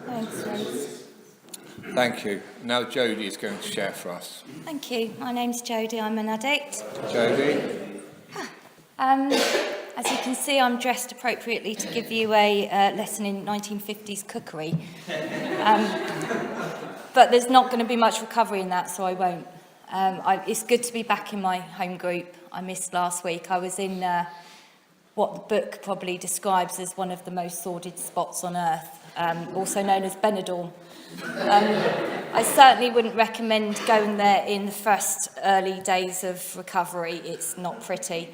Thanks, Rose. Thank you. Now Jodie is going to share for us. Thank you. My name's Jodie. I'm an addict. Jodie? As you can see, I'm dressed appropriately to give you a lesson in 1950s cookery. But there's not going to be much recovery in that, so I won't. It's good to be back in my home group. I missed last week. I was in what the book probably describes as one of the most sordid spots on earth, also known as Benidorm. I certainly wouldn't recommend going there in the first early days of recovery. It's not pretty.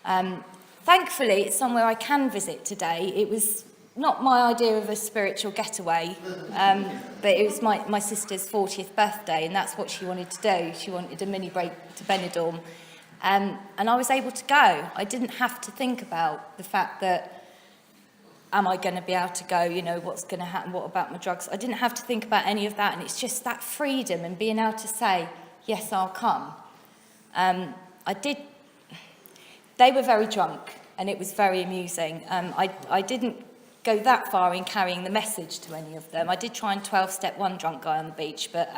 Thankfully, it's somewhere I can visit today. It was not my idea of a spiritual getaway, but it was my sister's 40th birthday, and that's what she wanted to do. She wanted a mini break to Benidorm. And I was able to go. I didn't have to think about the fact that, am I going to be able to go? You know, what's going to happen? What about my drugs? I didn't have to think about any of that. And it's just that freedom and being able to say, yes, I'll come. They were very drunk, and it was very amusing. I didn't go that far in carrying the message to any of them. I did try and 12-step one drunk guy on the beach, but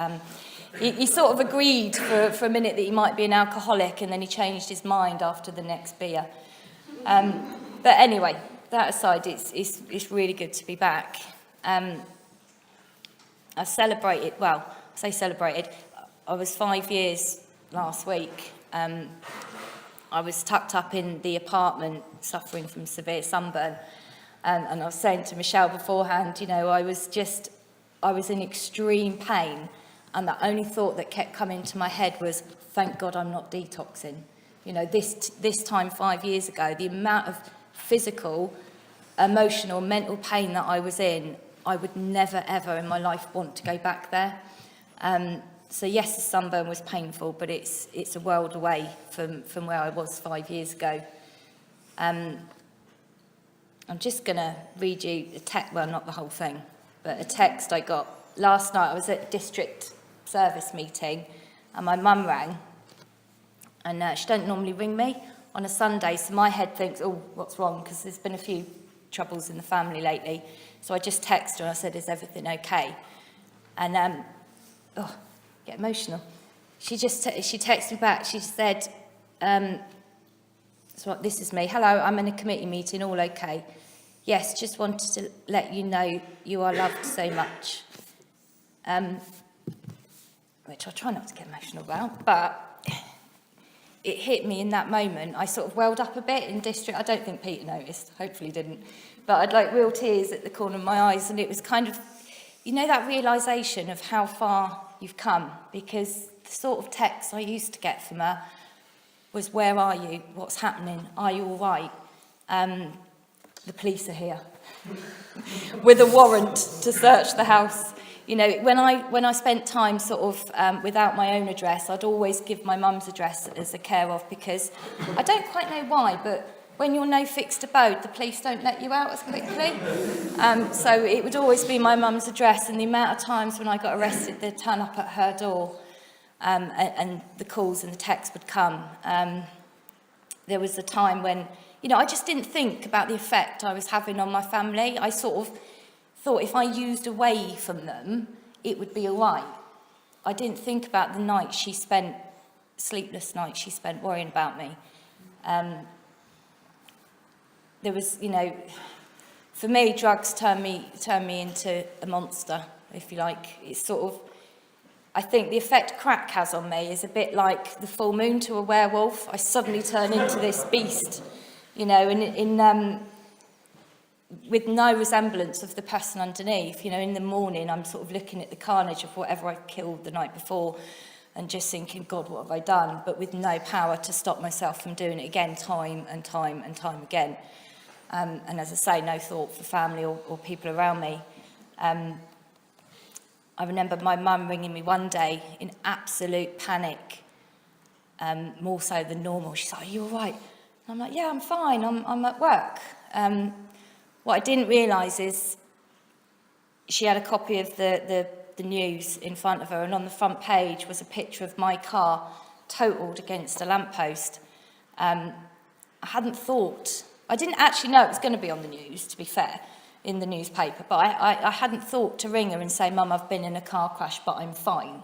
he sort of agreed for a minute that he might be an alcoholic, and then he changed his mind after the next beer. But anyway, that aside, it's really good to be back. I celebrated, I was 5 years last week. I was tucked up in the apartment suffering from severe sunburn. And I was saying to Michelle beforehand, you know, I was in extreme pain. And the only thought that kept coming to my head was, thank God I'm not detoxing. You know, this time 5 years ago, the amount of physical, emotional, mental pain that I was in, I would never, ever in my life want to go back there. So yes, the sunburn was painful, but it's a world away from where I was 5 years ago. I'm just going to read you a text, well, not the whole thing, but a text I got. Last night I was at a district service meeting, and my mum rang, and she don't normally ring me on a Sunday, so my head thinks, oh, what's wrong? Because there's been a few troubles in the family lately. So I just texted her and I said, is everything okay? And, get emotional. She texted me back, she said, so this is me. Hello, I'm in a committee meeting, all okay. Yes, just wanted to let you know you are loved so much. Which I try not to get emotional about, but it hit me in that moment. I sort of welled up a bit in district. I don't think Peter noticed, hopefully didn't. But I'd like real tears at the corner of my eyes, and it was kind of, you know, that realisation of how far you've come, because the sort of text I used to get from her was, where are you? What's happening? Are you all right? The police are here with a warrant to search the house. You know, when I spent time sort of without my own address, I'd always give my mum's address as a care of, because I don't quite know why, but when you're no fixed abode, the police don't let you out as quickly. So it would always be my mum's address, and the amount of times when I got arrested, they'd turn up at her door. And the calls and the texts would come. There was a time when, you know, I just didn't think about the effect I was having on my family. I sort of thought if I used away from them, it would be all right. I didn't think about the night she spent, sleepless nights she spent worrying about me. There was, you know, for me, drugs turned me into a monster, if you like. It's sort of, I think the effect crack has on me is a bit like the full moon to a werewolf. I suddenly turn into this beast, you know, and with no resemblance of the person underneath. You know, in the morning, I'm sort of looking at the carnage of whatever I've killed the night before and just thinking, God, what have I done? But with no power to stop myself from doing it again, time and time and time again. And as I say, no thought for family or people around me. I remember my mum ringing me one day in absolute panic, more so than normal. She's like, are you all right? And I'm like, yeah, I'm fine. I'm at work. What I didn't realise is she had a copy of the news in front of her, and on the front page was a picture of my car totaled against a lamppost. I hadn't thought, I didn't actually know it was going to be on the news, to be fair. in the newspaper, but I hadn't thought to ring her and say, Mum, I've been in a car crash, but I'm fine.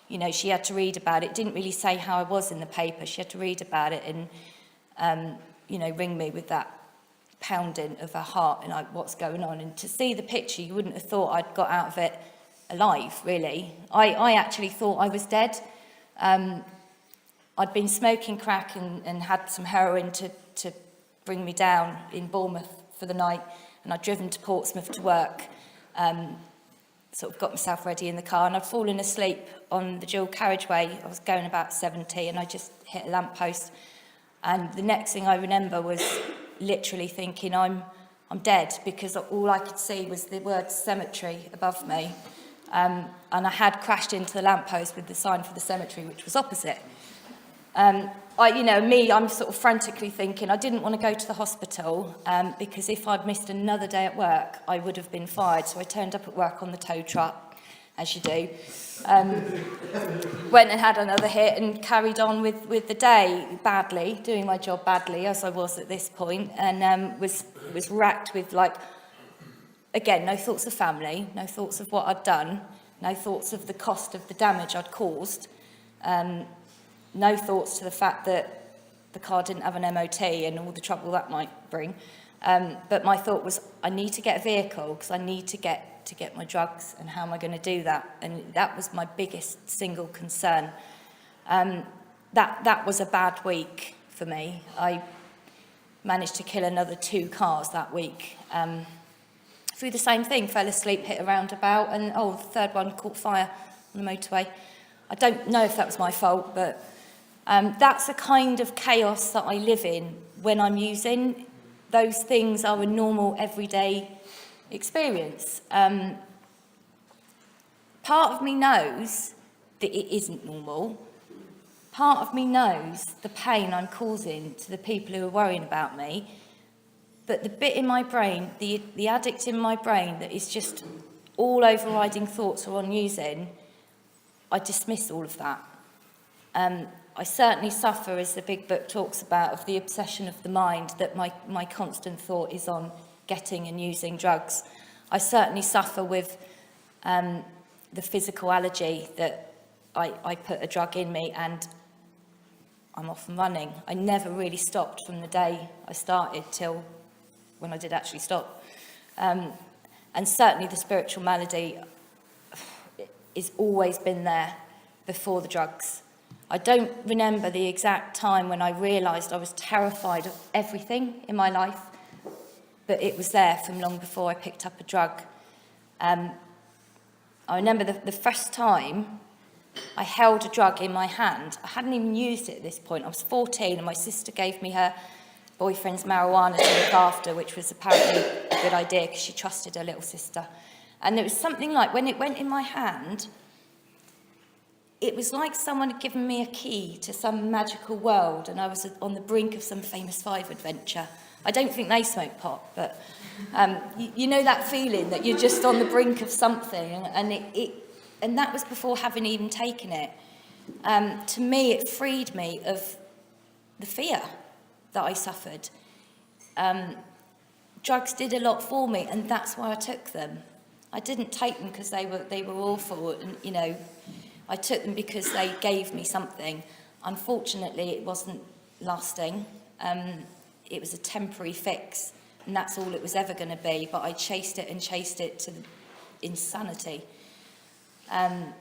You know, she had to read about it. Didn't really say how I was in the paper. She had to read about it and, you know, ring me with that pounding of her heart and like, what's going on. And to see the picture, you wouldn't have thought I'd got out of it alive, really. I actually thought I was dead. I'd been smoking crack and had some heroin to bring me down in Bournemouth for the night, and I'd driven to Portsmouth to work, sort of got myself ready in the car, and I'd fallen asleep on the dual carriageway. I was going about 70 and I just hit a lamppost, and the next thing I remember was literally thinking I'm dead, because all I could see was the word cemetery above me, and I had crashed into the lamppost with the sign for the cemetery, which was opposite. I'm sort of frantically thinking I didn't want to go to the hospital because if I'd missed another day at work, I would have been fired. So I turned up at work on the tow truck, as you do, went and had another hit and carried on with the day badly, doing my job badly, as I was at this point, and was racked with, like, again, no thoughts of family, no thoughts of what I'd done, no thoughts of the cost of the damage I'd caused, no thoughts to the fact that the car didn't have an MOT and all the trouble that might bring. But my thought was, I need to get a vehicle because I need to get my drugs, and how am I going to do that? And that was my biggest single concern. That was a bad week for me. I managed to kill another 2 cars that week. Through the same thing, fell asleep, hit a roundabout, and the third one caught fire on the motorway. I don't know if that was my fault, but that's the kind of chaos that I live in when I'm using. Those things are a normal, everyday experience. Part of me knows that it isn't normal. Part of me knows the pain I'm causing to the people who are worrying about me. But the bit in my brain, the addict in my brain that is just all overriding thoughts are on using, I dismiss all of that. I certainly suffer, as the big book talks about, of the obsession of the mind, that my constant thought is on getting and using drugs. I certainly suffer with the physical allergy that I put a drug in me and I'm off and running. I never really stopped from the day I started till when I did actually stop. And certainly the spiritual malady has always been there before the drugs. I don't remember the exact time when I realised I was terrified of everything in my life, but it was there from long before I picked up a drug. I remember the first time I held a drug in my hand. I hadn't even used it at this point. I was 14 and my sister gave me her boyfriend's marijuana to look after, which was apparently a good idea because she trusted her little sister. And it was something like, when it went in my hand, it was like someone had given me a key to some magical world and I was on the brink of some Famous Five adventure. I don't think they smoke pot, but you know that feeling that you're just on the brink of something, and that was before having even taken it. To me, it freed me of the fear that I suffered. Drugs did a lot for me, and that's why I took them. I didn't take them because they were awful, and you know, I took them because they gave me something. Unfortunately, it wasn't lasting. It was a temporary fix, and that's all it was ever going to be. But I chased it and chased it to insanity. I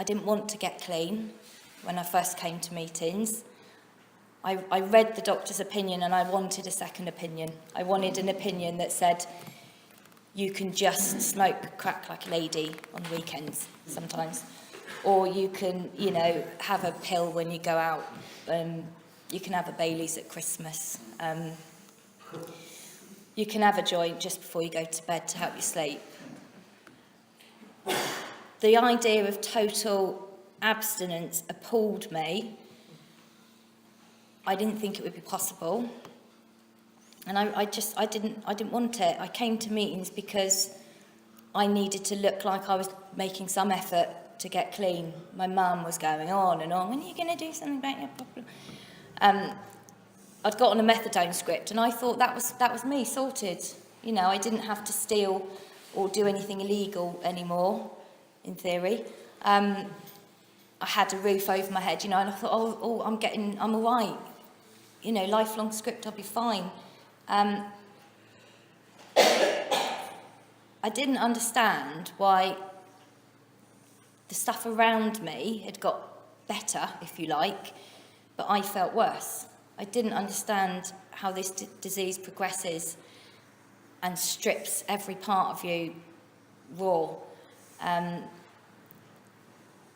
didn't want to get clean when I first came to meetings. I read the doctor's opinion and I wanted a second opinion. I wanted an opinion that said, you can just smoke crack like a lady on the weekends sometimes. Or you can, you know, have a pill when you go out. You can have a Baileys at Christmas. You can have a joint just before you go to bed to help you sleep. The idea of total abstinence appalled me. I didn't think it would be possible. And I didn't want it. I came to meetings because I needed to look like I was making some effort to get clean. My mum was going on and on, when are you going to do something about your problem? I'd got on a methadone script, and I thought that was me sorted. You know, I didn't have to steal or do anything illegal anymore, in theory. I had a roof over my head, you know, and I thought, I'm all right. You know, lifelong script, I'll be fine. I didn't understand why the stuff around me had got better, if you like, but I felt worse. I didn't understand how this disease progresses and strips every part of you raw.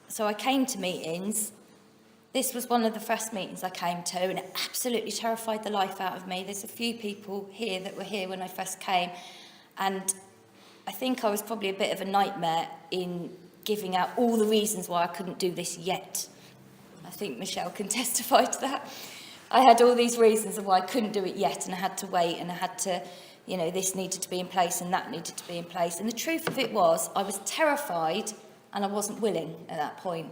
So I came to meetings. This was one of the first meetings I came to, and it absolutely terrified the life out of me. There's a few people here that were here when I first came, and I think I was probably a bit of a nightmare in giving out all the reasons why I couldn't do this yet. I think Michelle can testify to that. I had all these reasons of why I couldn't do it yet, and I had to wait, and I had to, you know, this needed to be in place and that needed to be in place. And the truth of it was, I was terrified and I wasn't willing at that point.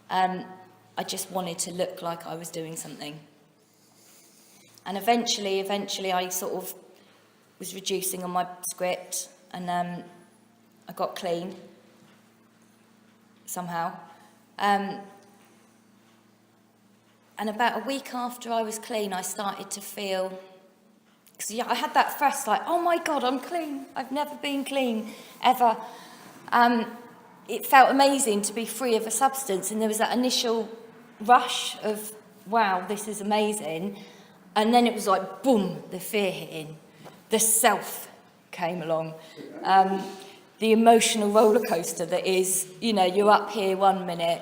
I just wanted to look like I was doing something. And eventually I sort of was reducing on my script, and I got clean somehow. And about a week after I was clean, I started to feel, because yeah, I had that first like, oh my God, I'm clean. I've never been clean, ever. It felt amazing to be free of a substance, and there was that initial rush of, wow, this is amazing. And then it was like, boom, the fear hit in. The self came along. The emotional roller coaster that is, you know, you're up here one minute,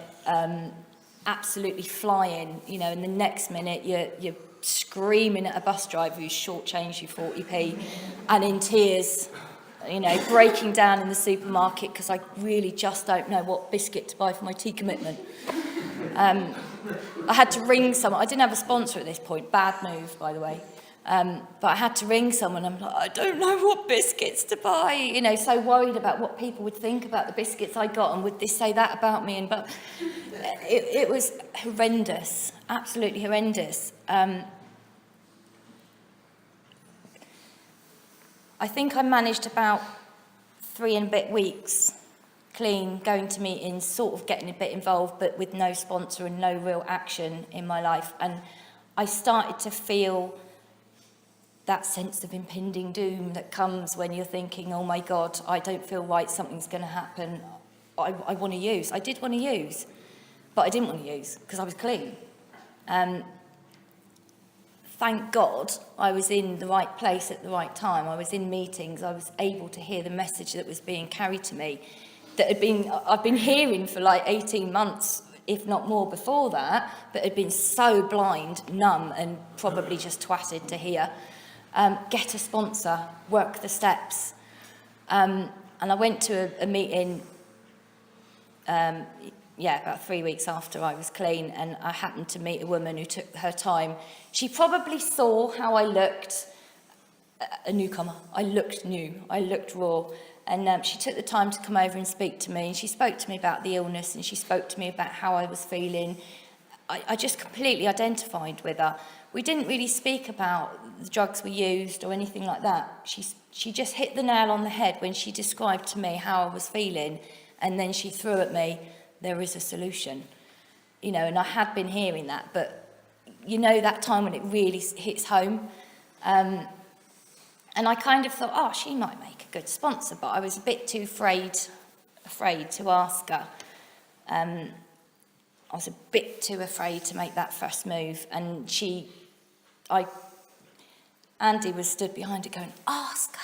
absolutely flying, you know, and the next minute you're screaming at a bus driver who's shortchanged you 40p and in tears, you know, breaking down in the supermarket because I really just don't know what biscuit to buy for my tea commitment. I had to ring someone. I didn't have a sponsor at this point. Bad move, by the way. But I had to ring someone. I'm like, I don't know what biscuits to buy. You know, so worried about what people would think about the biscuits I got, and would this say that about me? But it was horrendous, absolutely horrendous. I think I managed about 3 and a bit weeks clean, going to meetings, sort of getting a bit involved, but with no sponsor and no real action in my life. And I started to feel that sense of impending doom that comes when you're thinking, oh my God, I don't feel right, something's going to happen. I want to use. I did want to use, but I didn't want to use because I was clean. Thank God I was in the right place at the right time. I was in meetings. I was able to hear the message that was being carried to me that I've been hearing for like 18 months, if not more before that, but had been so blind, numb, and probably just twatted to hear. Get a sponsor, work the steps. And I went to a meeting, about 3 weeks after I was clean, and I happened to meet a woman who took her time. She probably saw how I looked, a newcomer. I looked new, I looked raw. And she took the time to come over and speak to me. And she spoke to me about the illness, and she spoke to me about how I was feeling. I just completely identified with her. We didn't really speak about the drugs we used or anything like that. She just hit the nail on the head when she described to me how I was feeling. And then she threw at me, there is a solution. You know, and I had been hearing that, but you know that time when it really hits home. And I kind of thought, oh, she might make a good sponsor, but I was a bit too afraid to ask her. I was a bit too afraid to make that first move. And Andy was stood behind her going, ask her,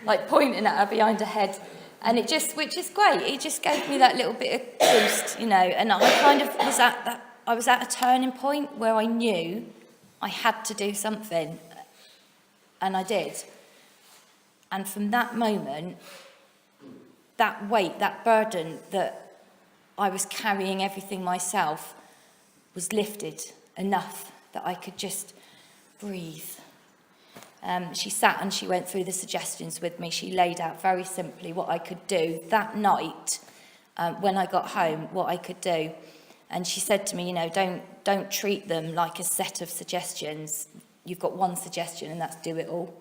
like pointing at her behind her head. And it just, which is great, it just gave me that little bit of boost, you know. And I kind of was at a turning point where I knew I had to do something. And I did. And from that moment, that weight, that burden that I was carrying everything myself was lifted enough that I could just breathe. She sat and she went through the suggestions with me. She laid out very simply what I could do that night when I got home, what I could do. And she said to me, you know, don't treat them like a set of suggestions. You've got one suggestion and that's do it all,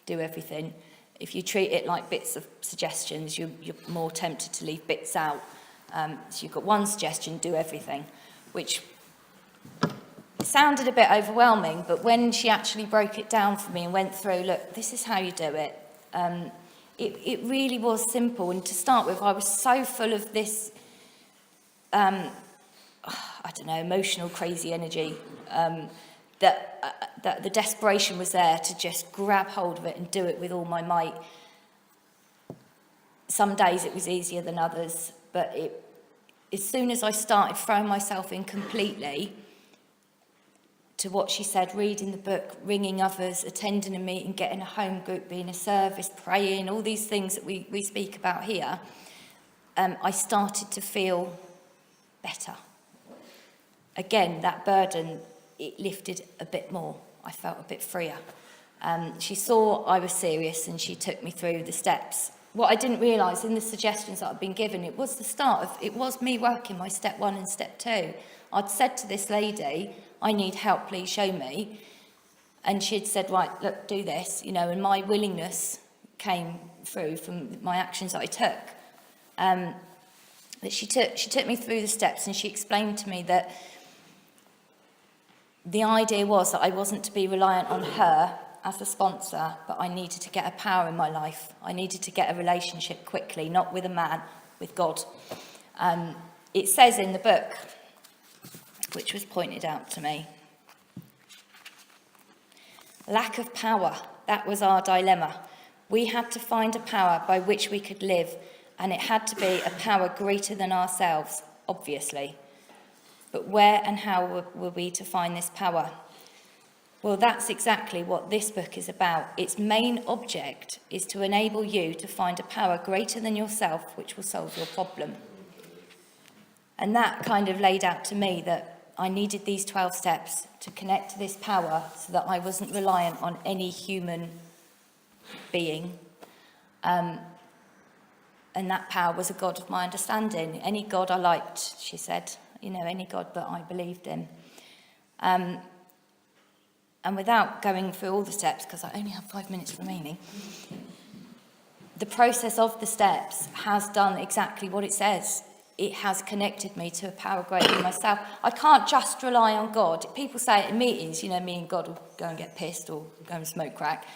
do everything. If you treat it like bits of suggestions, you're more tempted to leave bits out. So you've got one suggestion, do everything, which sounded a bit overwhelming, but when she actually broke it down for me and went through, look, this is how you do it, it really was simple. And to start with, I was so full of this, I don't know, emotional, crazy energy, that the desperation was there to just grab hold of it and do it with all my might. Some days it was easier than others, but as soon as I started throwing myself in completely to what she said, reading the book, ringing others, attending a meeting, getting a home group, being a service, praying, all these things that we speak about here, I started to feel better. Again, that burden, it lifted a bit more. I felt a bit freer. She saw I was serious and she took me through the steps. What I didn't realise in the suggestions that I'd been given, it was the start of, it was me working my step 1 and step 2. I'd said to this lady, I need help, please show me. And she'd said, right, look, do this, you know, and my willingness came through from my actions that I took. That she took me through the steps and she explained to me that the idea was that I wasn't to be reliant on her as a sponsor, but I needed to get a power in my life. I needed to get a relationship quickly, not with a man, with God. It says in the book, which was pointed out to me, lack of power, that was our dilemma. We had to find a power by which we could live, and it had to be a power greater than ourselves, obviously. But where and how were we to find this power? Well, that's exactly what this book is about. Its main object is to enable you to find a power greater than yourself, which will solve your problem. And that kind of laid out to me that I needed these 12 steps to connect to this power so that I wasn't reliant on any human being. And that power was a God of my understanding. Any God I liked, she said, you know, any God that I believed in. And without going through all the steps, because I only have 5 minutes remaining, the process of the steps has done exactly what it says. It has connected me to a power greater than myself. I can't just rely on God. People say it in meetings, you know, me and God will go and get pissed or go and smoke crack.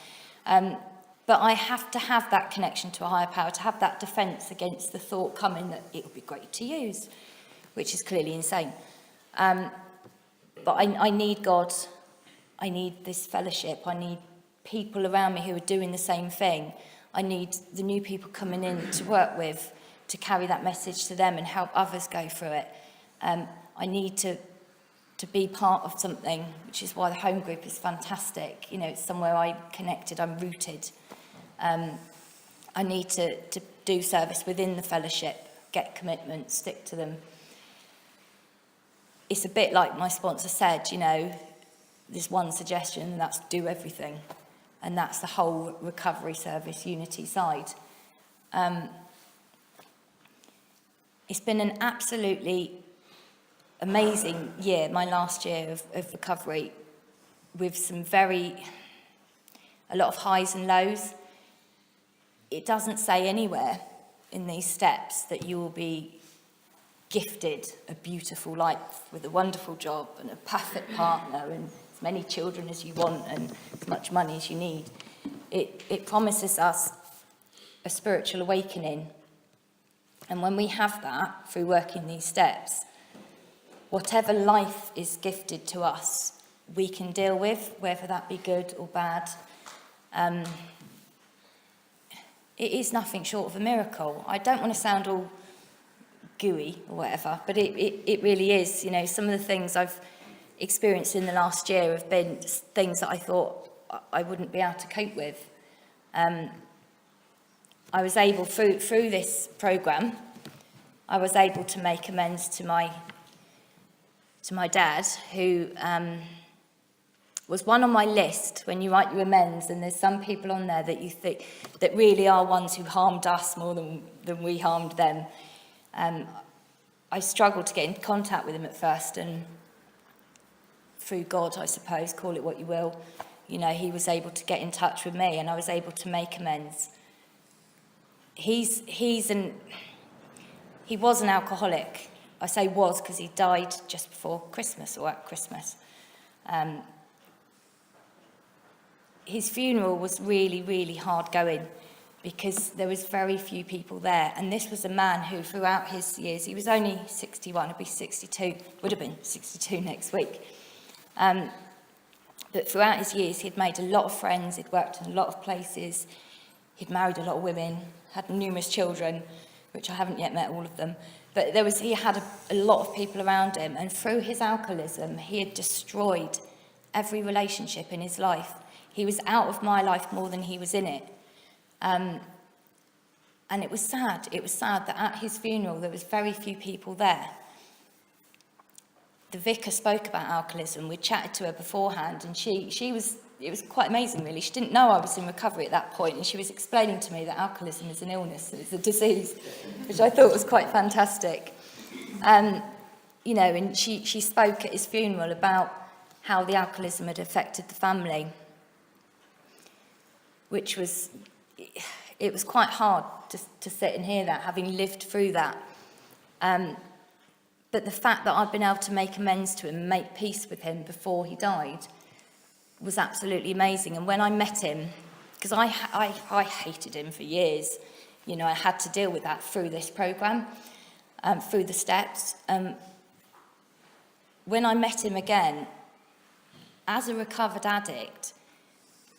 But I have to have that connection to a higher power, to have that defence against the thought coming that it would be great to use, which is clearly insane. But I need God. I need this fellowship. I need people around me who are doing the same thing. I need the new people coming in to work with, to carry that message to them and help others go through it. I need to be part of something, which is why the home group is fantastic. You know, it's somewhere I'm connected, I'm rooted. I need to do service within the fellowship, get commitments, stick to them. It's a bit like my sponsor said, you know, there's one suggestion, and that's do everything. And that's the whole recovery service unity side. It's been an absolutely amazing year, my last year of recovery, with a lot of highs and lows. It doesn't say anywhere in these steps that you will be gifted a beautiful life with a wonderful job and a perfect partner and as many children as you want and as much money as you need. It promises us a spiritual awakening. And when we have that through working these steps, whatever life is gifted to us, we can deal with, whether that be good or bad. It is nothing short of a miracle. I don't want to sound all gooey or whatever, but it really is. You know, some of the things I've experienced in the last year have been things that I thought I wouldn't be able to cope with. I was able, through this programme, I was able to make amends to my dad, who was one on my list when you write your amends, and there's some people on there that you think that really are ones who harmed us more than we harmed them. I struggled to get in contact with him at first, and through God, I suppose, call it what you will, you know, he was able to get in touch with me, and I was able to make amends. He was an alcoholic. I say was because he died just before Christmas, or at Christmas. His funeral was really, really hard going because there was very few people there. And this was a man who, throughout his years, he was only 61, he'll be 62, would have been 62 next week. But throughout his years, he'd made a lot of friends, he'd worked in a lot of places, he'd married a lot of women, had numerous children, which I haven't yet met all of them. But he had a lot of people around him, and through his alcoholism, he had destroyed every relationship in his life. He was out of my life more than he was in it. And it was sad. It was sad that at his funeral, there was very few people there. The vicar spoke about alcoholism. We chatted to her beforehand, and it was quite amazing, really. She didn't know I was in recovery at that point, and she was explaining to me that alcoholism is an illness, it's a disease, which I thought was quite fantastic. You know, and she spoke at his funeral about how the alcoholism had affected the family, which was, it was quite hard to sit and hear that, having lived through that. But the fact that I'd been able to make amends to him, make peace with him before he died, was absolutely amazing. And when I met him, because I hated him for years, you know, I had to deal with that through this programme, through the steps. When I met him again, as a recovered addict,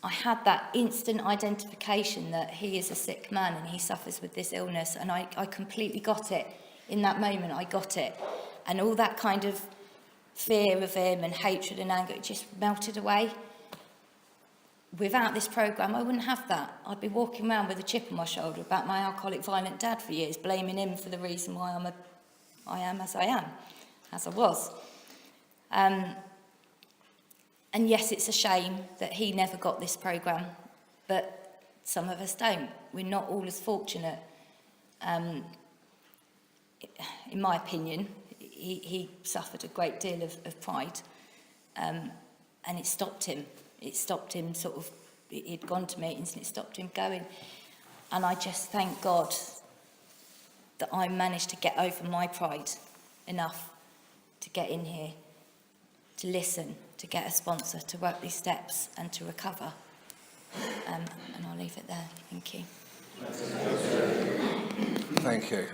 I had that instant identification that he is a sick man and he suffers with this illness, and I completely got it. In that moment, I got it. And all that kind of fear of him and hatred and anger, it just melted away. Without this programme, I wouldn't have that. I'd be walking around with a chip on my shoulder about my alcoholic, violent dad for years, blaming him for the reason why I am as I was. And yes, it's a shame that he never got this programme, but some of us don't. We're not all as fortunate. In my opinion, he suffered a great deal of pride, and it stopped him. It stopped him he'd gone to meetings and it stopped him going. And I just thank God that I managed to get over my pride enough to get in here, to listen, to get a sponsor, to work these steps and to recover. And I'll leave it there. Thank you. Thank you.